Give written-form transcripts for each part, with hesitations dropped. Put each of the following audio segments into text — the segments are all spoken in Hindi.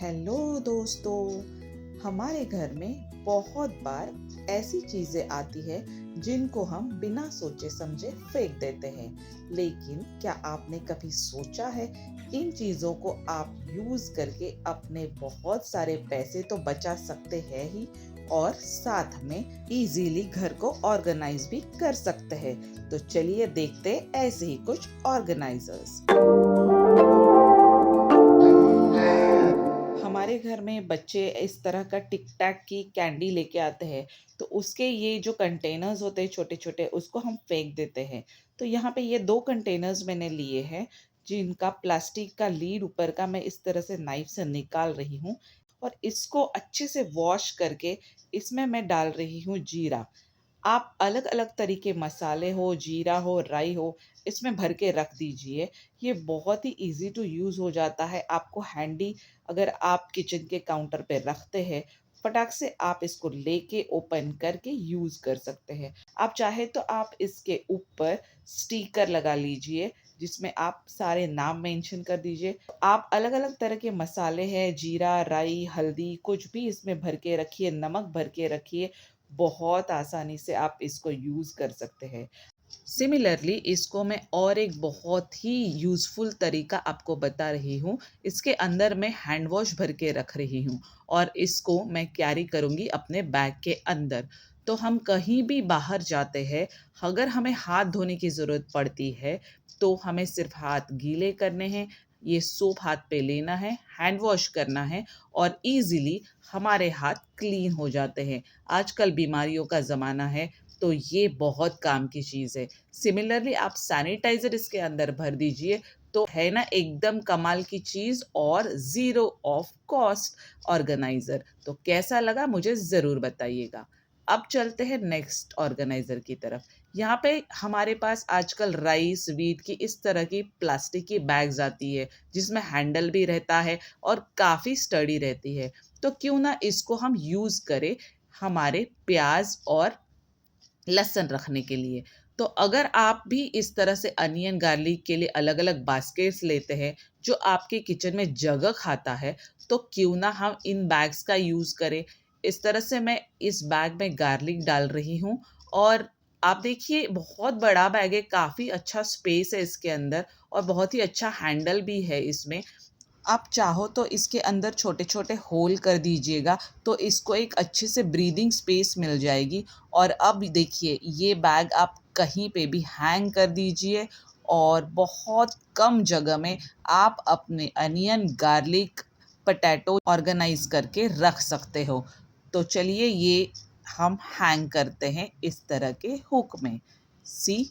हेलो दोस्तों। हमारे घर में बहुत बार ऐसी चीजें आती है जिनको हम बिना सोचे समझे फेंक देते हैं। लेकिन क्या आपने कभी सोचा है इन चीजों को आप यूज करके अपने बहुत सारे पैसे तो बचा सकते हैं ही, और साथ में इजीली घर को ऑर्गेनाइज भी कर सकते हैं। तो चलिए देखते हैं ऐसे ही कुछ ऑर्गेनाइजर्स। हमारे घर में बच्चे इस तरह का टिक टैक की कैंडी लेके आते हैं, तो उसके ये जो कंटेनर्स होते हैं छोटे छोटे, उसको हम फेंक देते हैं। तो यहाँ पे ये दो कंटेनर्स मैंने लिए हैं, जिनका प्लास्टिक का लीड ऊपर का मैं इस तरह से नाइफ से निकाल रही हूँ, और इसको अच्छे से वॉश करके इसमें मैं डाल रही हूँ जीरा। आप अलग-अलग तरीके मसाले हो, जीरा हो, राई हो, इसमें भर के रख दीजिए। ये बहुत ही ईज़ी टू यूज़ हो जाता है, आपको हैंडी अगर आप किचन के काउंटर पे रखते हैं, फटाक से आप इसको लेके ओपन करके यूज़ कर सकते हैं। आप चाहे तो आप इसके ऊपर स्टिकर लगा लीजिए, जिसमें आप सारे नाम मेंशन कर दीजिए। आप अलग-अलग तरह के मसाले हैं, जीरा, राई, हल्दी, कुछ भी इसमें भर के रखिए, नमक भर के रखिए, बहुत आसानी से आप इसको यूज़ कर सकते हैं। सिमिलरली इसको मैं और एक बहुत ही यूज़फुल तरीका आपको बता रही हूँ। इसके अंदर मैं हैंड वॉश भर के रख रही हूँ, और इसको मैं कैरी करूँगी अपने बैग के अंदर। तो हम कहीं भी बाहर जाते हैं, अगर हमें हाथ धोने की ज़रूरत पड़ती है, तो हमें सिर्फ हाथ गीले करने हैं, ये सोप हाथ पे लेना है, हैंड वॉश करना है, और ईज़िली हमारे हाथ क्लीन हो जाते हैं। आजकल बीमारियों का ज़माना है, तो ये बहुत काम की चीज़ है। सिमिलरली आप सैनिटाइज़र इसके अंदर भर दीजिए, तो है ना एकदम कमाल की चीज़, और ज़ीरो ऑफ कॉस्ट ऑर्गेनाइज़र। तो कैसा लगा मुझे ज़रूर बताइएगा। अब चलते हैं नेक्स्ट ऑर्गेनाइज़र की तरफ। यहाँ पे हमारे पास आजकल राइस, व्हीट की इस तरह की प्लास्टिक की बैग्स आती है, जिसमें हैंडल भी रहता है और काफ़ी स्टडी रहती है। तो क्यों ना इसको हम यूज़ करें हमारे प्याज़ और लहसुन रखने के लिए। तो अगर आप भी इस तरह से अनियन गार्लिक के लिए अलग-अलग बास्केट्स लेते हैं, जो आपके किचन में जगह खाता है, तो क्यों ना हम इन बैग्स का यूज़ करें। इस तरह से मैं इस बैग में गार्लिक डाल रही हूँ, और आप देखिए बहुत बड़ा बैग है, काफ़ी अच्छा स्पेस है इसके अंदर, और बहुत ही अच्छा हैंडल भी है इसमें। आप चाहो तो इसके अंदर छोटे-छोटे होल कर दीजिएगा, तो इसको एक अच्छे से ब्रीदिंग स्पेस मिल जाएगी। और अब देखिए ये बैग आप कहीं पे भी हैंग कर दीजिए, और बहुत कम जगह में आप अपने अनियन, गार्लिक, पोटैटो ऑर्गेनाइज़ करके रख सकते हो। तो चलिए ये हम हैंग करते हैं इस तरह के हुक में। सी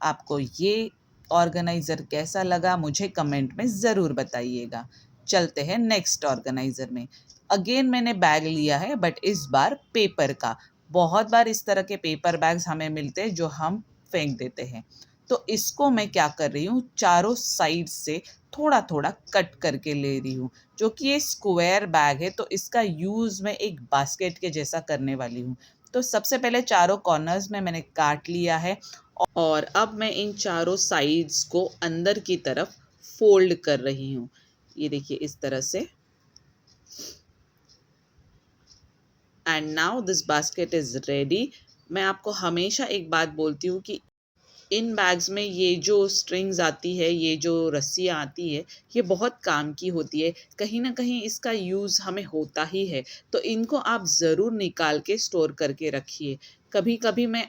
आपको ये ऑर्गेनाइज़र कैसा लगा मुझे कमेंट में ज़रूर बताइएगा। चलते हैं नेक्स्ट ऑर्गेनाइज़र में। अगेन मैंने बैग लिया है, बट इस बार पेपर का। बहुत बार इस तरह के पेपर बैग्स हमें मिलते हैं जो हम फेंक देते हैं। तो इसको मैं क्या कर रही हूँ, चारों साइड से थोड़ा-थोड़ा कट करके ले रही हूँ। जो कि ये स्क्वायर बैग है, तो इसका यूज़ मैं एक बास्केट के जैसा करने वाली हूँ। तो सबसे पहले चारों कॉर्नर्स में मैंने काट लिया है, और अब मैं इन चारों साइड्स को अंदर की तरफ फोल्ड कर रही हूँ। ये देखिए इस तरह से। And now this basket is ready. मैं आपको हमेशा एक बात बोलती हूँ कि इन बैग्स में ये जो स्ट्रिंग्स आती है, ये जो रस्सियाँ आती है, ये बहुत काम की होती है। कहीं न कहीं इसका यूज़ हमें होता ही है, तो इनको आप ज़रूर निकाल के स्टोर करके रखिए। कभी-कभी मैं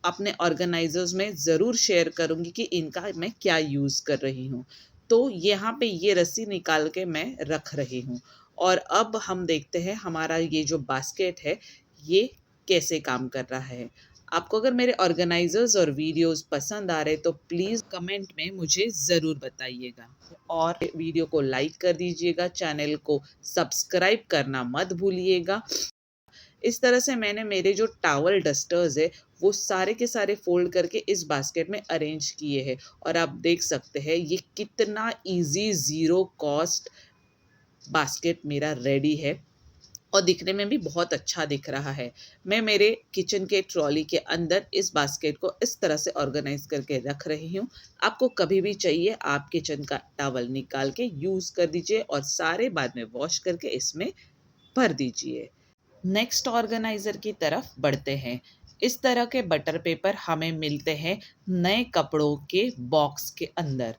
अपने ऑर्गेनाइज़र्स में ज़रूर शेयर करूँगी कि इनका मैं क्या यूज़ कर रही हूँ। तो यहाँ पे ये रस्सी निकाल के मैं रख रही हूँ, और अब हम देखते हैं हमारा ये जो बास्केट है, ये कैसे काम कर रहा है। आपको अगर मेरे ऑर्गेनाइज़र्स और वीडियोज़ पसंद आ रहे तो प्लीज़ कमेंट में मुझे ज़रूर बताइएगा, और वीडियो को लाइक कर दीजिएगा, चैनल को सब्सक्राइब करना मत भूलिएगा। इस तरह से मैंने मेरे जो टॉवल डस्टर्स है, वो सारे के सारे फ़ोल्ड करके इस बास्केट में अरेंज किए हैं, और आप देख सकते हैं ये कितना ईज़ी ज़ीरो कॉस्ट बास्केट मेरा रेडी है। और दिखने में भी बहुत अच्छा दिख रहा है। मैं मेरे किचन के ट्रॉली के अंदर इस बास्केट को इस तरह से ऑर्गेनाइज करके रख रही हूँ। आपको कभी भी चाहिए आप किचन का टॉवल निकाल के यूज़ कर दीजिए और सारे बाद में वॉश करके इसमें भर दीजिए। नेक्स्ट ऑर्गेनाइज़र की तरफ बढ़ते हैं। इस तरह के बटर पेपर हमें मिलते हैं नए कपड़ों के बॉक्स के अंदर।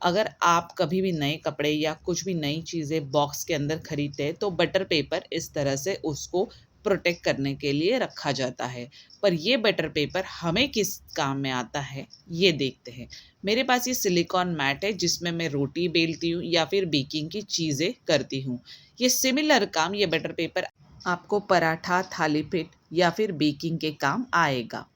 अगर आप कभी भी नए कपड़े या कुछ भी नई चीज़ें बॉक्स के अंदर खरीदते हैं तो बटर पेपर इस तरह से उसको प्रोटेक्ट करने के लिए रखा जाता है। पर ये बटर पेपर हमें किस काम में आता है, ये देखते हैं। मेरे पास ये सिलिकॉन मैट है जिसमें मैं रोटी बेलती हूँ या फिर बेकिंग की चीज़ें करती हूँ। ये सिमिलर काम ये बटर पेपर आपको पराठा, थाली पीठ या फिर बेकिंग के काम आएगा।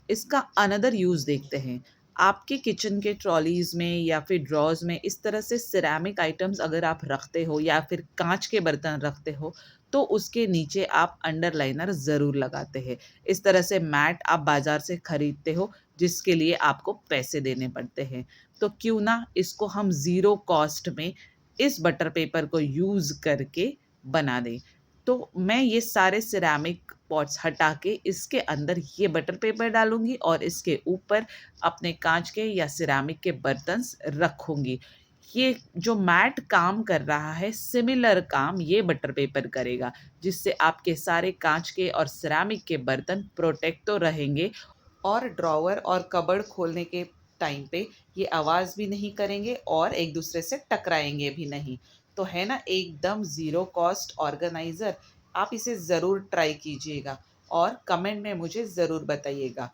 इसका अनदर यूज़ देखते हैं। आपके किचन के ट्रॉलीज़ में या फिर ड्रॉज़ में इस तरह से सिरेमिक आइटम्स अगर आप रखते हो या फिर काँच के बर्तन रखते हो, तो उसके नीचे आप अंडरलाइनर ज़रूर लगाते हैं। इस तरह से मैट आप बाज़ार से खरीदते हो, जिसके लिए आपको पैसे देने पड़ते हैं। तो क्यों ना इसको हम ज़ीरो कॉस्ट में इस बटर पेपर को यूज़ करके बना दें। तो मैं ये सारे सिरेमिक पॉट्स हटा के इसके अंदर ये बटर पेपर डालूँगी और इसके ऊपर अपने काँच के या सिरेमिक के बर्तन्स रखूँगी। ये जो मैट काम कर रहा है, सिमिलर काम ये बटर पेपर करेगा, जिससे आपके सारे काँच के और सिरेमिक के बर्तन प्रोटेक्ट तो रहेंगे और ड्रॉवर और कबर्ड खोलने के टाइम पे ये आवाज़ भी नहीं करेंगे और एक दूसरे से टकराएँगे भी नहीं। तो है ना एकदम ज़ीरो कॉस्ट ऑर्गेनाइज़र, आप इसे ज़रूर ट्राई कीजिएगा और कमेंट में मुझे ज़रूर बताइएगा।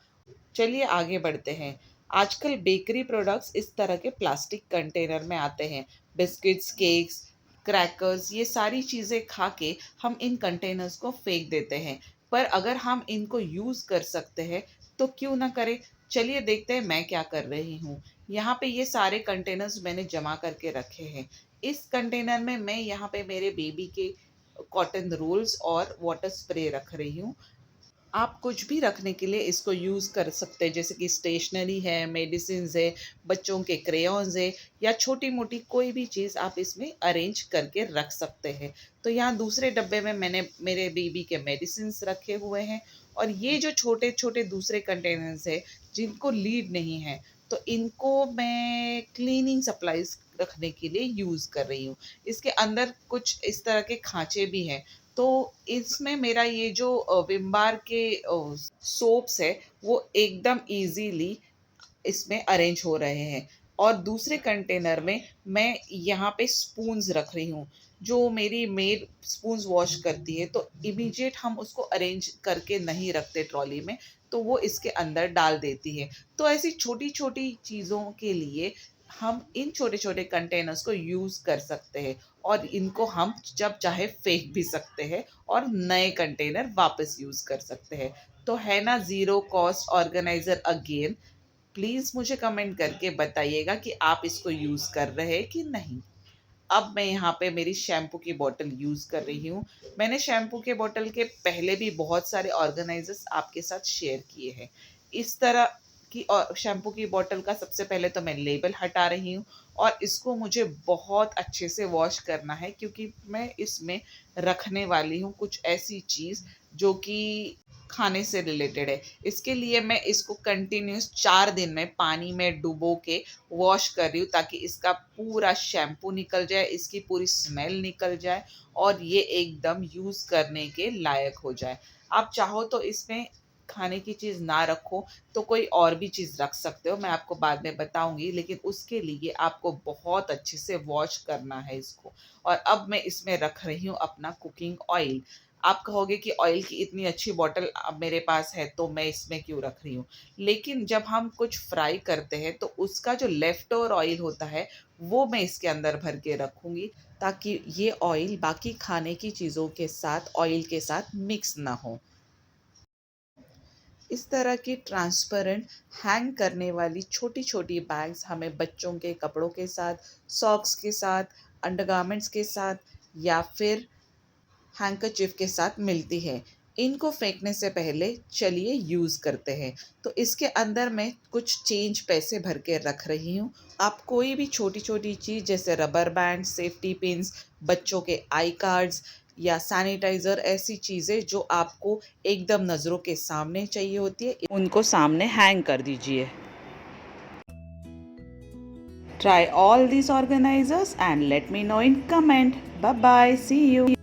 चलिए आगे बढ़ते हैं। आजकल बेकरी प्रोडक्ट्स इस तरह के प्लास्टिक कंटेनर में आते हैं। बिस्किट्स, केक्स, क्रैकर्स ये सारी चीज़ें खा के हम इन कंटेनर्स को फेंक देते हैं। पर अगर हम इनको यूज़ कर सकते हैं तो क्यों ना करें? चलिए देखते हैं मैं क्या कर रही हूँ। यहाँ पे ये सारे कंटेनर्स मैंने जमा करके रखे हैं। इस कंटेनर में मैं यहाँ पे मेरे बेबी के कॉटन रोल्स और वाटर स्प्रे रख रही हूँ। आप कुछ भी रखने के लिए इसको यूज़ कर सकते हैं, जैसे कि स्टेशनरी है, मेडिसिन्स है, बच्चों के क्रेयॉन्स है या छोटी-मोटी कोई भी चीज़ आप इसमें अरेंज करके रख सकते हैं। तो यहाँ दूसरे डब्बे में मैंने मेरे बेबी के मेडिसिन्स रखे हुए हैं और ये जो छोटे-छोटे दूसरे कंटेनर्स हैं, जिनको लीड नहीं है, तो इनको मैं क्लीनिंग सप्लाइज़ रखने के लिए यूज़ कर रही हूँ। इसके अंदर कुछ इस तरह के खाँचे भी हैं। तो इसमें मेरा ये जो विम बार के सोप्स है वो एकदम ईज़िली इसमें अरेंज हो रहे हैं और दूसरे कंटेनर में मैं यहाँ पे स्पून्स रख रही हूँ। जो मेरी मेड स्पून्स वॉश करती है तो इमीडिएट हम उसको अरेंज करके नहीं रखते ट्रॉली में, तो वो इसके अंदर डाल देती है। तो ऐसी छोटी-छोटी चीज़ों के लिए हम इन छोटे-छोटे कंटेनर्स को यूज़ कर सकते हैं और इनको हम जब चाहे फेंक भी सकते हैं और नए कंटेनर वापस यूज़ कर सकते हैं। तो है ना zero cost organiser again. Please मुझे कमेंट करके बताइएगा कि आप इसको यूज़ कर रहे हैं कि नहीं। अब मैं यहाँ पे मेरी शैम्पू की बॉटल यूज़ कर रही हूँ। मैंने शैम्पू के बॉटल के पहले भी बहुत सारे ऑर्गेनाइज़र्स आपके साथ शेयर किए हैं। इस तरह की शैम्पू की बॉटल का सबसे पहले तो मैं लेबल हटा रही हूँ और इसको मुझे बहुत अच्छे से वॉश करना है, क्योंकि मैं इसमें रखने वाली हूँ कुछ ऐसी चीज़ जो कि खाने से रिलेटेड है। इसके लिए मैं इसको कंटिन्यूअस 4 दिन में पानी में डुबो के वॉश कर रही हूँ ताकि इसका पूरा शैम्पू निकल जाए, इसकी पूरी स्मेल निकल जाए और ये एकदम यूज़ करने के लायक हो जाए। आप चाहो तो इसमें खाने की चीज़ ना रखो तो कोई और भी चीज़ रख सकते हो, मैं आपको बाद में बताऊँगी, लेकिन उसके लिए आपको बहुत अच्छे से वॉश करना है इसको। और अब मैं इसमें रख रही हूँ अपना कुकिंग ऑयल। आप कहोगे कि ऑयल की इतनी अच्छी बॉटल अब मेरे पास है तो मैं इसमें क्यों रख रही हूँ? लेकिन जब हम कुछ फ्राई करते हैं तो उसका जो लेफ्ट ओवर ऑयल होता है वो मैं इसके अंदर भर के रखूँगी, ताकि ये ऑयल बाकी खाने की चीज़ों के साथ ऑयल के साथ मिक्स ना हो। इस तरह की ट्रांसपेरेंट हैंग करने वाली छोटी-छोटी बैग्स हमें बच्चों के कपड़ों के साथ, सॉक्स के साथ, अंडरगारमेंट्स के साथ या फिर हैंकरचिफ के साथ मिलती है। इनको फेंकने से पहले चलिए यूज़ करते हैं। तो इसके अंदर मैं कुछ चेंज पैसे भर के रख रही हूँ। आप कोई भी छोटी-छोटी चीज़ जैसे रबर बैंड, सेफ्टी पिन्स, बच्चों के आई कार्ड्स या सैनिटाइज़र, ऐसी चीज़ें जो आपको एकदम नज़रों के सामने चाहिए होती है, उनको सामने हैंग कर दीजिए। Try all these organizers and let me know in comment. Bye bye. See you.